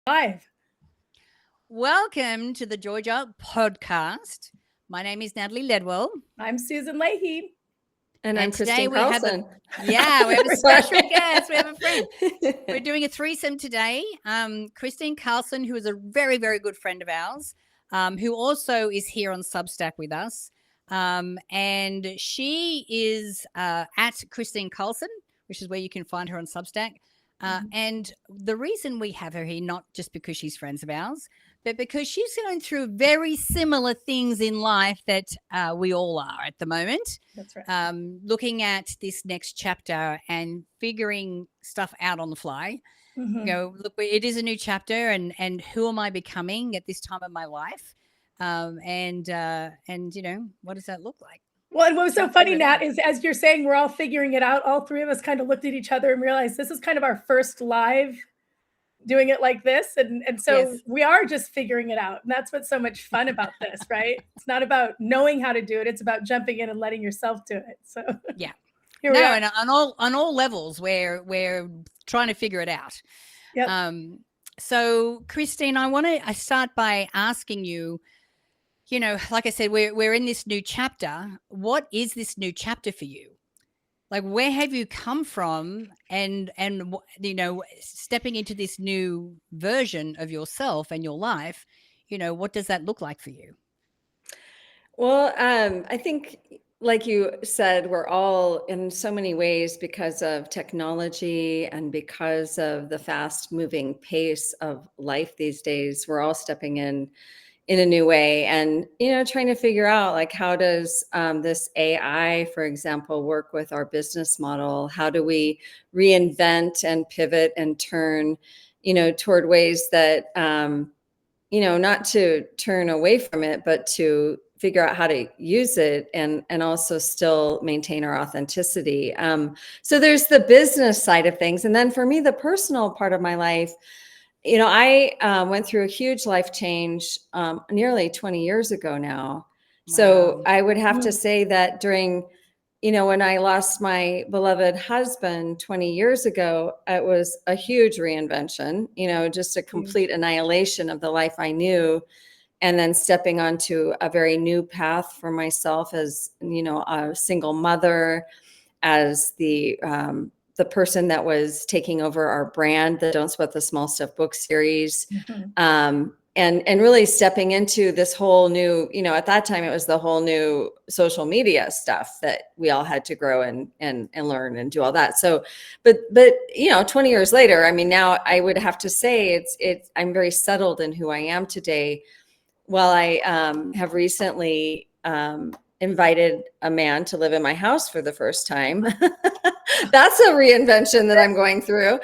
Live. Welcome to the Jolt podcast. My name is Natalie Ledwell. I'm Susan Leahy. And I'm today Kristine we have Carlson. we have a special guest. We have a friend. We're doing a threesome today. Kristine Carlson, who is a very, very good friend of ours, who also is here on Substack with us. And she is at Kristine Carlson, which is where you can find her on Substack. And the reason we have her here, not just because she's friends of ours, but because she's going through very similar things in life that we all are at the moment. That's right. Looking at this next chapter and figuring stuff out on the fly. Mm-hmm. You know, look, it is a new chapter, and who am I becoming at this time of my life? And you know, what does that look like? Well, and what was so funny, Nat, is as you're saying, we're all figuring it out. All three of us kind of looked at each other and realized this is kind of our first live doing it like this. And so yes, we are just figuring it out. And that's what's so much fun about this, right? It's not about knowing how to do it. It's about jumping in and letting yourself do it. So yeah. And on all levels, we're trying to figure it out. Yep. So Kristine, I start by asking you, you know, like I said, we're in this new chapter. What is this new chapter for you? Like, where have you come from, and you know, stepping into this new version of yourself and your life, you know, what does that look like for you? Well, I think, like you said, we're all in so many ways, because of technology and because of the fast moving pace of life these days, we're all stepping in a new way, and, you know, trying to figure out, like, how does this AI, for example, work with our business model? How do we reinvent and pivot and turn, you know, toward ways that, you know, not to turn away from it, but to figure out how to use it and also still maintain our authenticity. So there's the business side of things. And then for me, the personal part of my life, you know, I went through a huge life change nearly 20 years ago now. Wow. So I would have to say that during, you know, when I lost my beloved husband 20 years ago, it was a huge reinvention, you know, just a complete annihilation of the life I knew. And then stepping onto a very new path for myself as, you know, a single mother, as the person that was taking over our brand, the Don't Sweat the Small Stuff book series. Mm-hmm. And really stepping into this whole new, you know, at that time, it was the whole new social media stuff that we all had to grow and learn and do all that. So, but, you know, 20 years later, I mean, now I would have to say I'm very settled in who I am today. Well, I have recently invited a man to live in my house for the first time. That's a reinvention that I'm going through.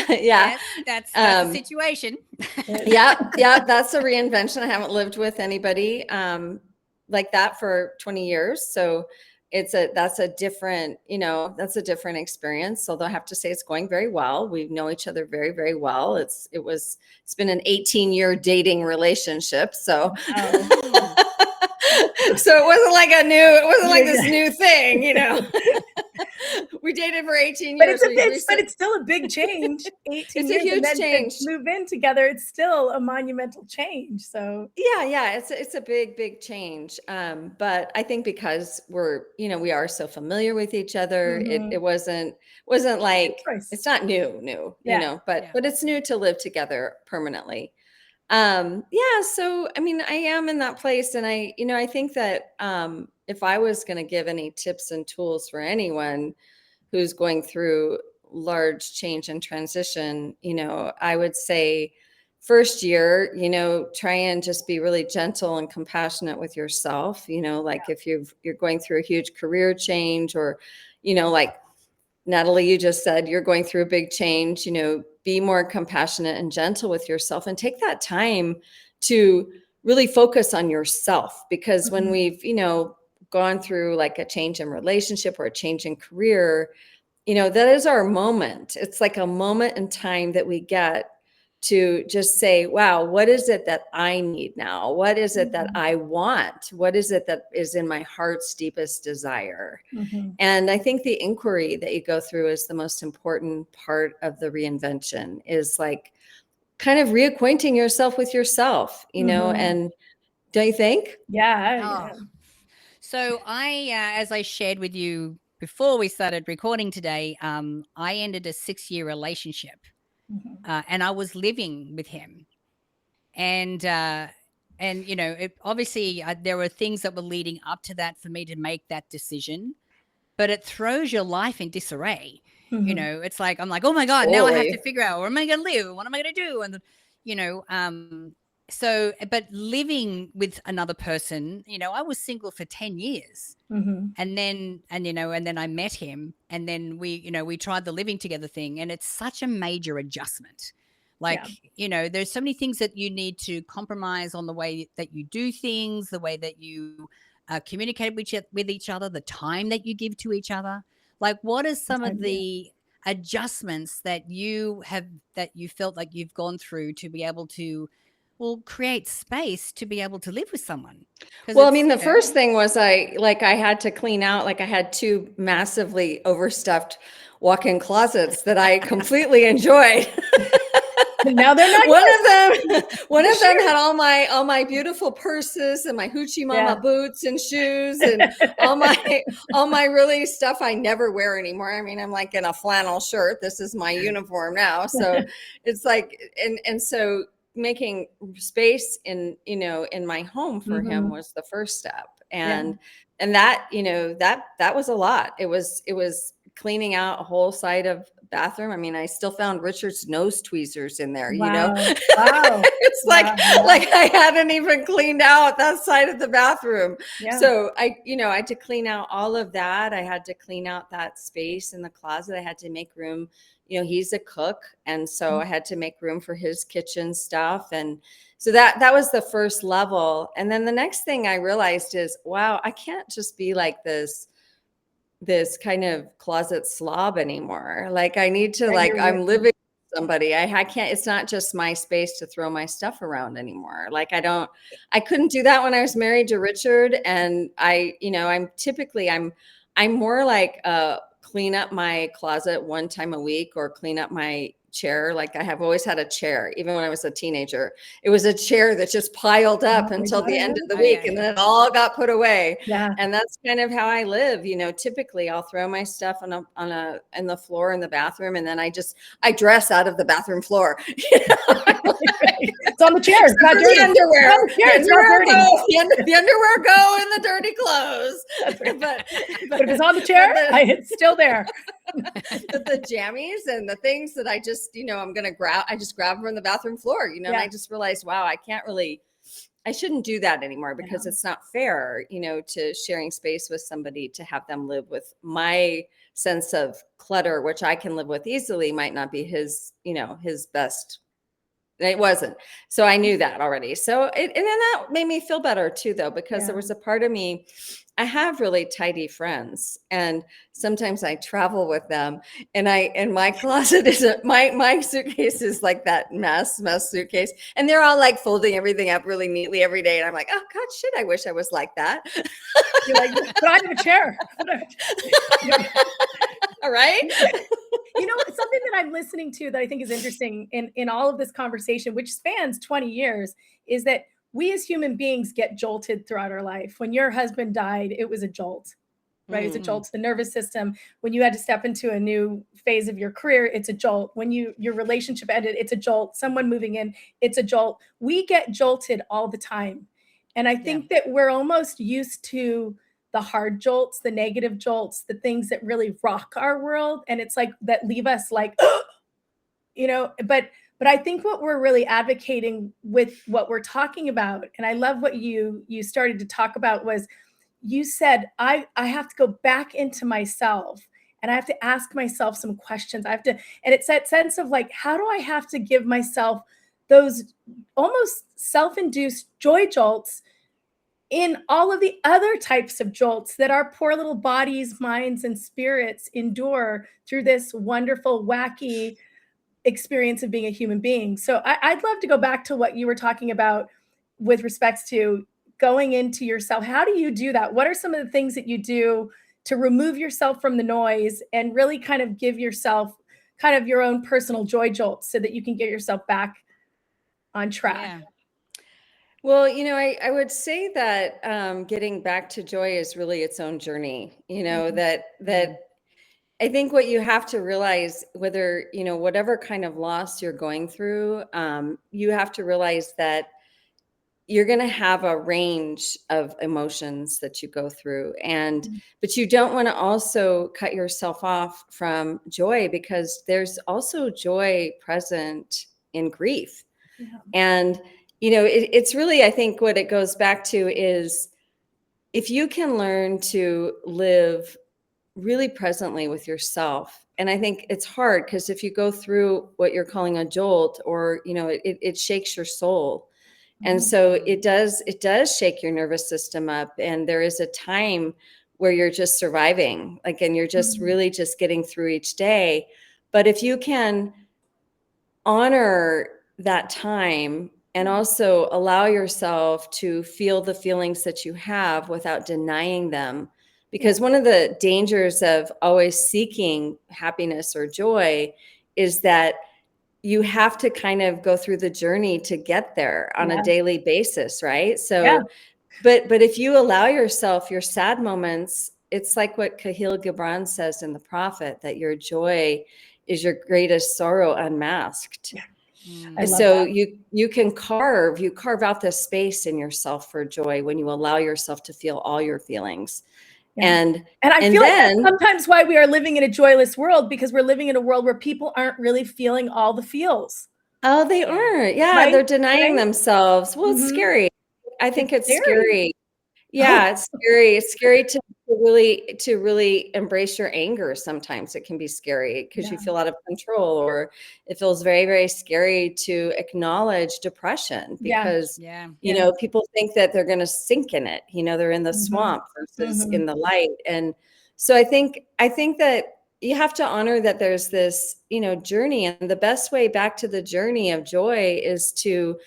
Yeah. That's a situation. Yeah. That's a reinvention. I haven't lived with anybody like that for 20 years. So that's a different experience. Although I have to say it's going very well. We know each other very, very well. It's been an 18-year dating relationship. So so it wasn't like this new thing, you know. We dated for 18 years. But it's still a big change. 18 it's years, a huge and then change. To move in together, it's still a monumental change. So yeah, it's a big change. But I think because we are so familiar with each other, mm-hmm. it wasn't like, it's not new, you know, but it's new to live together permanently. So I mean, I am in that place, and I think that if I was going to give any tips and tools for anyone who's going through large change and transition, you know, I would say first year, you know, try and just be really gentle and compassionate with yourself. You know, like if you're going through a huge career change, or, you know, like Natalie, you just said you're going through a big change, you know, be more compassionate and gentle with yourself, and take that time to really focus on yourself. Because when we've, you know, gone through like a change in relationship or a change in career, you know, that is our moment. It's like a moment in time that we get to just say, wow, what is it that I need now? What is it that I want? What is it that is in my heart's deepest desire? Mm-hmm. And I think the inquiry that you go through is the most important part of the reinvention, is like, kind of reacquainting yourself with yourself, you know, and don't you think? Yeah. Oh. So as I shared with you before we started recording today, I ended a 6-year relationship, and I was living with him, and you know, obviously there were things that were leading up to that for me to make that decision, but it throws your life in disarray. You know, it's like, I'm like, oh my God, now I have to figure out, where am I going to live? What am I going to do? And, you know, so, but living with another person, you know, I was single for 10 years. And then I met him, and then we tried the living together thing, and it's such a major adjustment. Like, you know, there's so many things that you need to compromise on, the way that you do things, the way that you communicate with each other, the time that you give to each other. Like, what are some of the adjustments that you felt like you've gone through to be able to, well, create space to be able to live with someone? Well, I mean, the first thing was I had to clean out, like I had 2 massively overstuffed walk-in closets that I completely enjoyed. Now they're not one of them had all my beautiful purses and my hoochie mama boots and shoes and all my really stuff I never wear anymore. I mean, I'm like in a flannel shirt. This is my uniform now. So it's like, and so making space in my home for him was the first step. And that, you know, that was a lot. It was cleaning out a whole side of bathroom. I mean, I still found Richard's nose tweezers in there, you know. Wow. It's like I hadn't even cleaned out that side of the bathroom. So I had to clean out all of that. I had to clean out that space in the closet. I had to make room. You know, he's a cook, and so I had to make room for his kitchen stuff. And so that was the first level. And then the next thing I realized is, wow, I can't just be like this kind of closet slob anymore. Like, I need to, like, I'm living with somebody. I can't, it's not just my space to throw my stuff around anymore. Like, I couldn't do that when I was married to Richard. And I'm more like, clean up my closet one time a week, or clean up my chair. Like, I have always had a chair, even when I was a teenager. It was a chair that just piled up until the end of the week, and then it all got put away. And that's kind of how I live. You know, typically I'll throw my stuff on the floor in the bathroom, and then I dress out of the bathroom floor. You know? It's on the chair. It's not dirty. The underwear. It's not dirty. The underwear go in the dirty clothes. But if it's on the chair, it's still there. But the jammies and the things that I just, I'm going to grab, I just grab them from the bathroom floor, and I just realized, wow, I shouldn't do that anymore, because it's not fair, to sharing space with somebody, to have them live with my sense of clutter, which I can live with easily, might not be his best. It wasn't. So I knew that already. So and then that made me feel better too, though, because there was a part of me, I have really tidy friends, and sometimes I travel with them, and my closet my suitcase is like that mess suitcase, and they're all like folding everything up really neatly every day. And I'm like, oh God, shit, I wish I was like that. You're like, but I have a chair. All right. Something that I'm listening to that I think is interesting in all of this conversation, which spans 20 years, is that we as human beings get jolted throughout our life. When your husband died, it was a jolt, right? It was a jolt to the nervous system. When you had to step into a new phase of your career, it's a jolt. When your relationship ended, it's a jolt. Someone moving in, it's a jolt. We get jolted all the time. And I think that we're almost used to the hard jolts, the negative jolts, the things that really rock our world. And it's like that leave us like, but I think what we're really advocating with what we're talking about, and I love what you started to talk about, was you said, I have to go back into myself, and I have to ask myself some questions. And it's that sense of like, how do I have to give myself those almost self-induced joy jolts in all of the other types of jolts that our poor little bodies, minds, and spirits endure through this wonderful, wacky experience of being a human being. So I'd love to go back to what you were talking about with respects to going into yourself. How do you do that? What are some of the things that you do to remove yourself from the noise and really kind of give yourself kind of your own personal joy jolts so that you can get yourself back on track. Yeah. Well, I would say that getting back to joy is really its own journey. That I think what you have to realize, whether, whatever kind of loss you're going through, you have to realize that you're going to have a range of emotions that you go through. But you don't want to also cut yourself off from joy, because there's also joy present in grief. Yeah. And, it's really, I think what it goes back to is, if you can learn to live really presently with yourself. And I think it's hard, because if you go through what you're calling a jolt, or, it shakes your soul. And so it does shake your nervous system up. And there is a time where you're just surviving, and you're just really just getting through each day. But if you can honor that time, and also allow yourself to feel the feelings that you have without denying them. Because one of the dangers of always seeking happiness or joy is that you have to kind of go through the journey to get there on a daily basis, right? So, but if you allow yourself your sad moments, it's like what Kahlil Gibran says in The Prophet, that your joy is your greatest sorrow unmasked. Yeah. And so you carve out this space in yourself for joy when you allow yourself to feel all your feelings. Yeah. And I feel like that's sometimes why we are living in a joyless world, because we're living in a world where people aren't really feeling all the feels. Oh, they aren't. Yeah, right? They're denying themselves. Well, it's scary. I think it's scary. Yeah, it's scary. It's scary to really embrace your anger. Sometimes it can be scary because you feel out of control, or it feels very, very scary to acknowledge depression, because people think that they're going to sink in it. They're in the swamp versus in the light. And so I think that you have to honor that there's this, journey, and the best way back to the journey of joy is to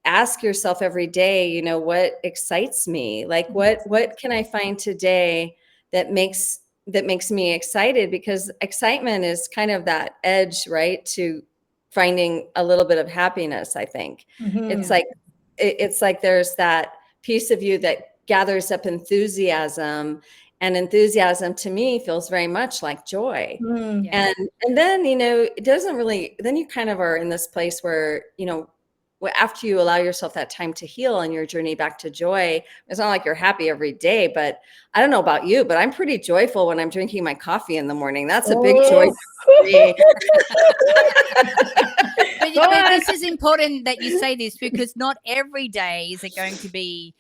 ask yourself every day, what excites me? Like, what can I find today that makes me excited? Because excitement is kind of that edge, right, to finding a little bit of happiness. I think it's like there's that piece of you that gathers up enthusiasm, and enthusiasm to me feels very much like joy. And then, it doesn't really, then you kind of are in this place where, after you allow yourself that time to heal on your journey back to joy, it's not like you're happy every day, but I don't know about you, but I'm pretty joyful when I'm drinking my coffee in the morning. That's a big joy for me. But this is important that you say this, because not every day is it going to be,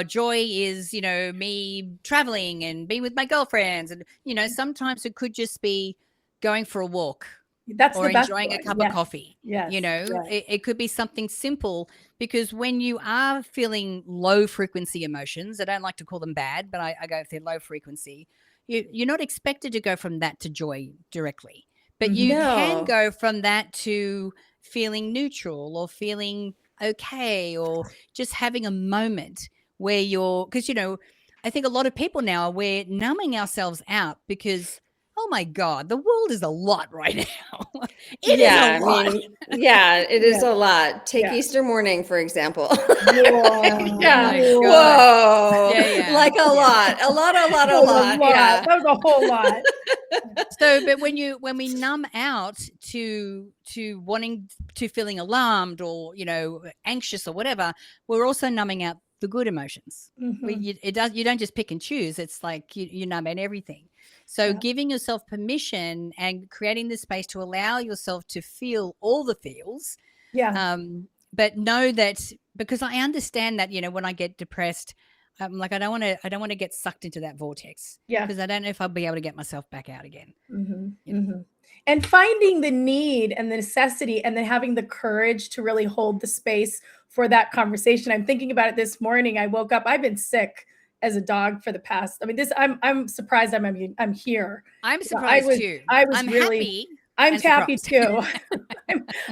joy is, me traveling and being with my girlfriends. And, sometimes it could just be going for a walk. That's or the best enjoying a cup of coffee. It could be something simple, because when you are feeling low frequency emotions, I don't like to call them bad, but I go with low frequency. You're not expected to go from that to joy directly, but you can go from that to feeling neutral, or feeling okay, or just having a moment where because I think a lot of people now, we're numbing ourselves out, because oh my God, the world is a lot right now. It is a lot. It is a lot. Take Easter morning, for example. Whoa. Whoa. Like a lot. A lot. Yeah. That was a whole lot. So, but when we numb out to wanting to feeling alarmed, or, anxious or whatever, we're also numbing out the good emotions. You don't just pick and choose. It's like you numb out everything. So giving yourself permission and creating the space to allow yourself to feel all the feels. But know that, because I understand that, when I get depressed, I'm like, I don't want to get sucked into that vortex. Because I don't know if I'll be able to get myself back out again. And finding the need and the necessity, and then having the courage to really hold the space for that conversation. I'm thinking about it this morning. I woke up, I've been sick as a dog for the past, I'm surprised I'm here. I'm surprised too. I'm really happy. I'm happy too.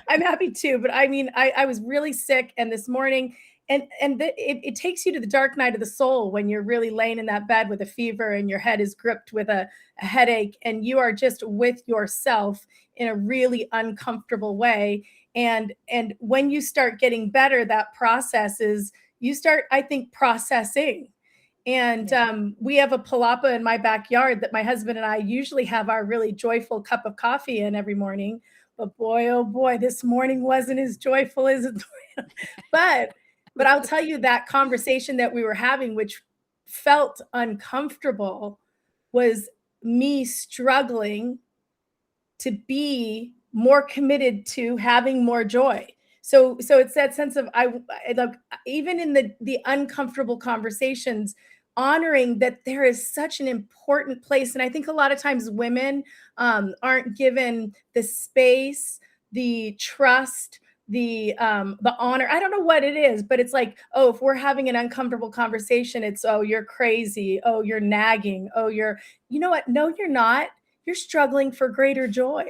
I'm happy too. But I was really sick, and this morning, it takes you to the dark night of the soul when you're really laying in that bed with a fever, and your head is gripped with a headache, and you are just with yourself in a really uncomfortable way. And when you start getting better, that process is, you start, I think, processing. And we have a palapa in my backyard that my husband and I usually have our really joyful cup of coffee in every morning. But boy, oh boy, this morning wasn't as joyful as it. But I'll tell you, that conversation that we were having, which felt uncomfortable, was me struggling to be more committed to having more joy. So it's that sense of, I like, even in the uncomfortable conversations, honoring that there is such an important place. And I think a lot of times women aren't given the space, the trust, the honor. I don't know what it is, but it's like, oh, if we're having an uncomfortable conversation, it's, oh, you're crazy. Oh, you're nagging. Oh, you know what? No, you're not. You're struggling for greater joy.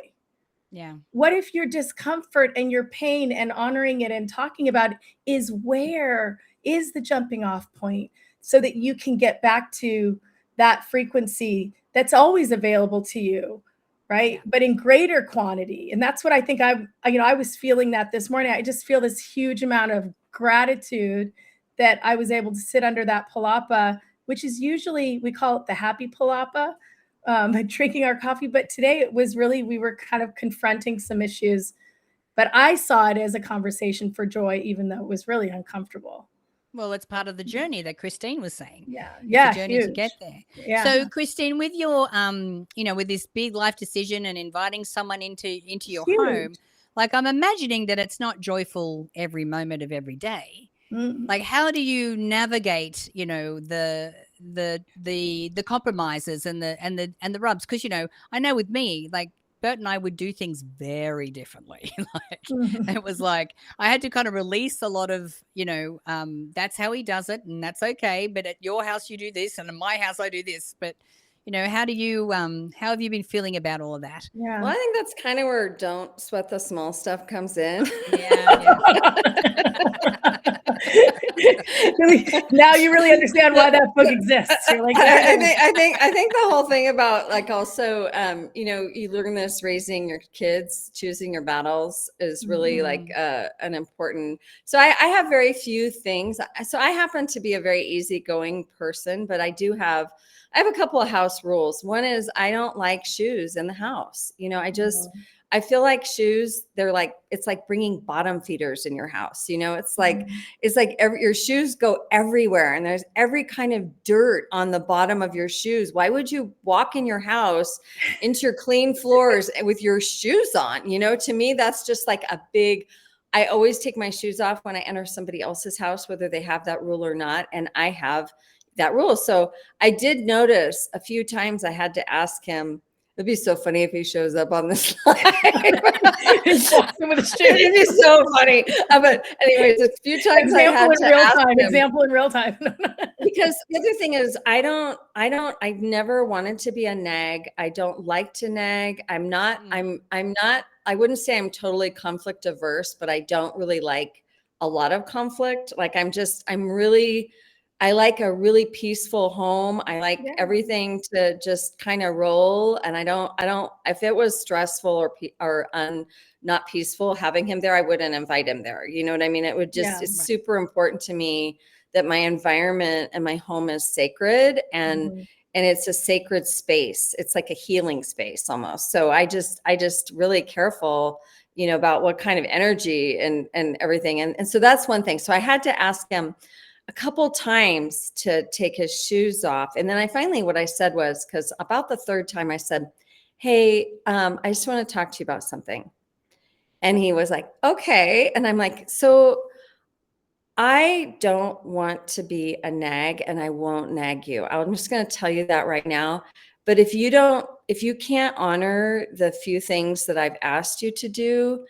Yeah. What if your discomfort and your pain, and honoring it and talking about it, is where is the jumping off point, so that you can get back to that frequency that's always available to you, right? Yeah. But in greater quantity. And that's what I think I was feeling that this morning. I just feel this huge amount of gratitude that I was able to sit under that palapa, which is usually, we call it the happy palapa, drinking our coffee. But today it was really, we were kind of confronting some issues, but I saw it as a conversation for joy, even though it was really uncomfortable. Well, it's part of the journey that Kristine was saying. Yeah. The journey huge. to get there. Yeah. So, Kristine, with your, with this big life decision and inviting someone into your home, like, I'm imagining that it's not joyful every moment of every day. Mm-hmm. Like, how do you navigate, the compromises and the rubs? Because, I know with me, like, Bert and I would do things very differently. It was like, I had to kind of release a lot of, that's how he does it, and that's okay. But at your house, you do this, and in my house, I do this. But, how do you, how have you been feeling about all of that? Yeah. Well, I think that's kind of where don't sweat the small stuff comes in. Yeah. Now you really understand why that book exists. You're like, I think the whole thing about, like, also, you learn this raising your kids, choosing your battles is really like an important. So I have very few things. So I happen to be a very easygoing person, but I have a couple of house rules. One is, I don't like shoes in the house. I feel like shoes, it's like bringing bottom feeders in your house. It's like your shoes go everywhere, and there's every kind of dirt on the bottom of your shoes. Why would you walk in your house into your clean floors with your shoes on? To me, that's just like a big, I always take my shoes off when I enter somebody else's house, whether they have that rule or not. And I have that rule. So I did notice a few times I had to ask him. It'd be so funny if he shows up on the slide. It'd be so funny. But anyways, a few times I had to ask him. Example in real time. Because the other thing is, I've never wanted to be a nag. I don't like to nag. I'm not, I wouldn't say I'm totally conflict averse, but I don't really like a lot of conflict. Like, I like a really peaceful home. I like everything to just kind of roll. And I don't, if it was stressful or not peaceful having him there, I wouldn't invite him there. You know what I mean? It would just, it's super important to me that my environment and my home is sacred, and it's a sacred space. It's like a healing space almost. So I just really careful, about what kind of energy and everything. And so that's one thing. So I had to ask him a couple times to take his shoes off. And then what I said was, because about the third time I said, hey, I just want to talk to you about something. And he was like, okay. And I'm like, so I don't want to be a nag, and I won't nag you. I'm just going to tell you that right now. But if you can't honor the few things that I've asked you to do,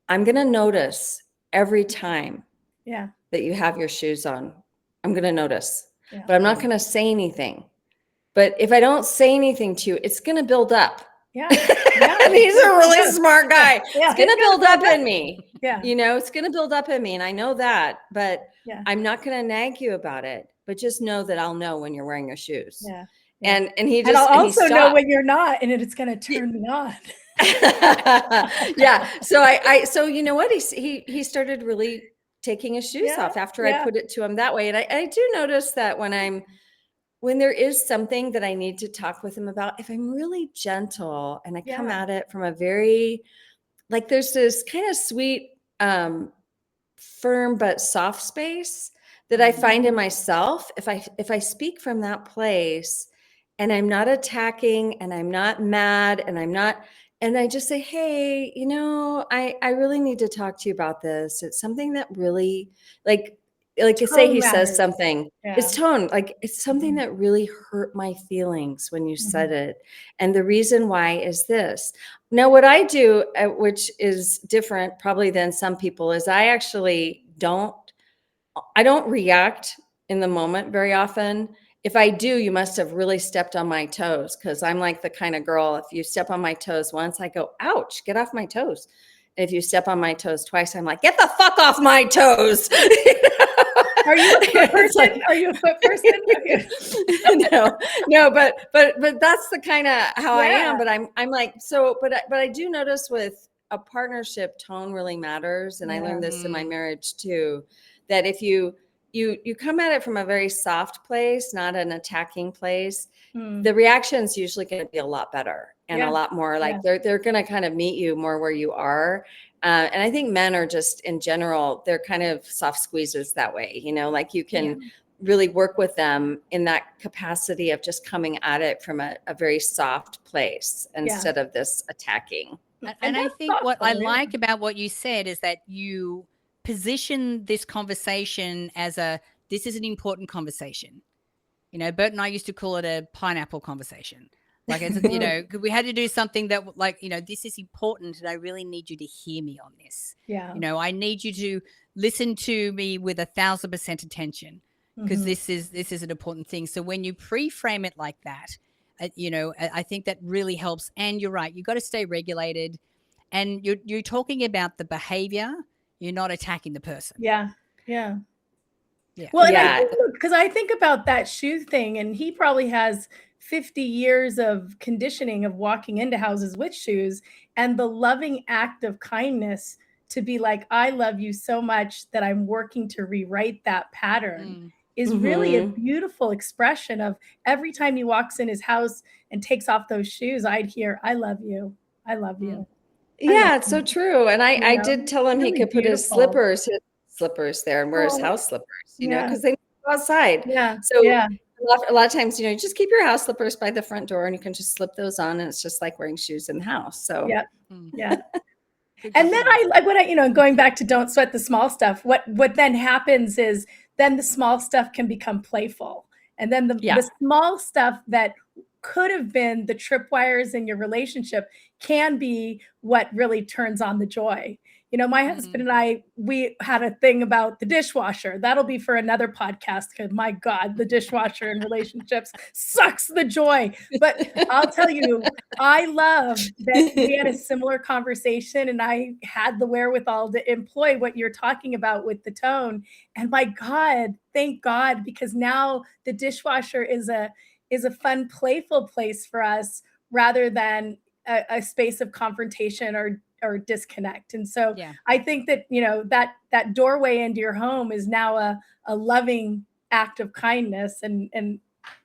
I'm going to notice every time that you have your shoes on. I'm going to notice, but I'm not going to say anything. But if I don't say anything to you, it's going to build up. Yeah. And he's a really smart guy. It's going to build up in me. Yeah. It's going to build up in me. And I know that, but I'm not going to nag you about it, but just know that I'll know when you're wearing your shoes. Yeah. And he just, and I'll also know when you're not, and it's going to turn me on. Yeah. So you know what? He started really taking his shoes off after I put it to him that way. And I do notice that when there is something that I need to talk with him about, if I'm really gentle and I come at it from a very, like, there's this kind of sweet, firm but soft space that I find in myself. If I speak from that place and I'm not attacking and I'm not mad and I just say, hey, I really need to talk to you about this. It's something that really, like you say, he says something, it's tone, like it's something that really hurt my feelings when you said it. And the reason why is this. Now, what I do, which is different probably than some people, is I actually don't react in the moment very often. If I do, you must have really stepped on my toes, because I'm like the kind of girl, if you step on my toes once, I go, ouch, get off my toes. And if you step on my toes twice, I'm like, get the fuck off my toes. Are you a foot person? Are you a foot person? No, but that's the kind of how I am. But I'm like, so, but I do notice with a partnership, tone really matters. And I learned this in my marriage too, that if you come at it from a very soft place, not an attacking place, the reaction's usually going to be a lot better and a lot more like they're going to kind of meet you more where you are. And I think men are just in general, they're kind of soft squeezers that way, like you can really work with them in that capacity of just coming at it from a very soft place instead of this attacking. And I think what I like about what you said is that you position this conversation as this is an important conversation. Bert and I used to call it a pineapple conversation. Like, it's, we had to do something that, like, this is important and I really need you to hear me on this. Yeah. I need you to listen to me with 1,000% attention, because this is an important thing. So when you pre-frame it like that, I think that really helps. And you're right, you got to stay regulated, and you're talking about the behavior. You're not attacking the person. Yeah. Well, because I think about that shoe thing, and he probably has 50 years of conditioning of walking into houses with shoes, and the loving act of kindness to be like, I love you so much that I'm working to rewrite that pattern is really a beautiful expression of every time he walks in his house and takes off those shoes, I'd hear, I love you. I love you. Yeah, it's so true. And I did tell him he could put his slippers there and wear his house slippers, because they go outside. So a lot of times, you just keep your house slippers by the front door and you can just slip those on, and it's just like wearing shoes in the house. So And then I going back to don't sweat the small stuff. What then happens is then the small stuff can become playful. And then the small stuff that could have been the tripwires in your relationship can be what really turns on the joy. My husband and I, we had a thing about the dishwasher. That'll be for another podcast, because my God, the dishwasher in relationships sucks the joy. But I'll tell you, I love that we had a similar conversation, and I had the wherewithal to employ what you're talking about with the tone. And my God, thank God, because now the dishwasher is a fun, playful place for us rather than a space of confrontation or disconnect. And so I think that, that doorway into your home is now a loving act of kindness. And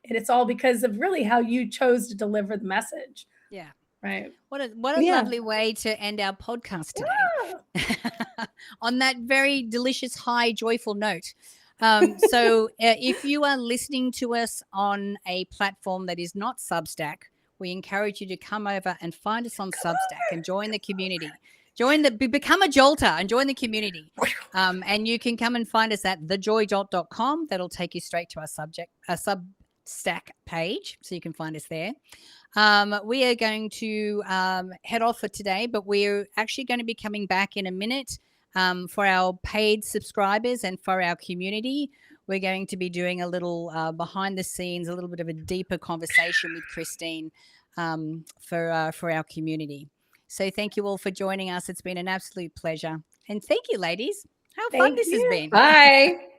it's all because of really how you chose to deliver the message. Yeah. Right. What a lovely way to end our podcast today. On that very delicious, high, joyful note. So if you are listening to us on a platform that is not Substack, we encourage you to come over and find us on Substack and join the community. Become a Jolter and join the community. And you can come and find us at thejoyjolt.com. That'll take you straight to our Substack page, so you can find us there. We are going to head off for today, but we're actually going to be coming back in a minute for our paid subscribers and for our community. We're going to be doing a little behind the scenes, a little bit of a deeper conversation with Kristine for our community. So thank you all for joining us. It's been an absolute pleasure. And thank you, ladies. How fun this has been. Bye.